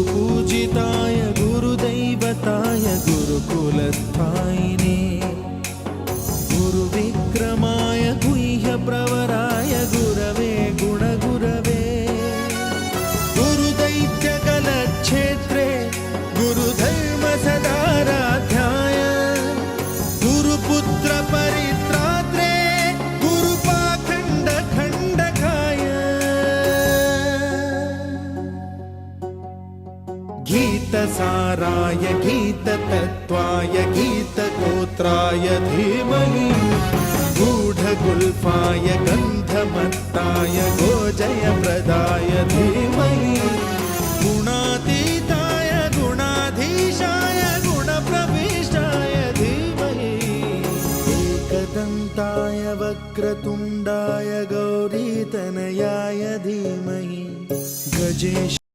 गुरुपूजिताय गुरुदैवताय गुरुकुलस्थायिने गुरुविक्रमाय गुह्यप्रवराय गुरवे गुणगुरवे गुरुदैत्यकलक्षेत्रे गुरुधर्मसदाराध्याय गुरुपुत्रपरित्रात्रे गुरुपाखण्डखण्डकाय गीतसाराय गीततत्त्वाय गीतगोत्राय धीमहि गूढगुल्फाय गन्धमत्ताय गोजयप्रदाय धीमहि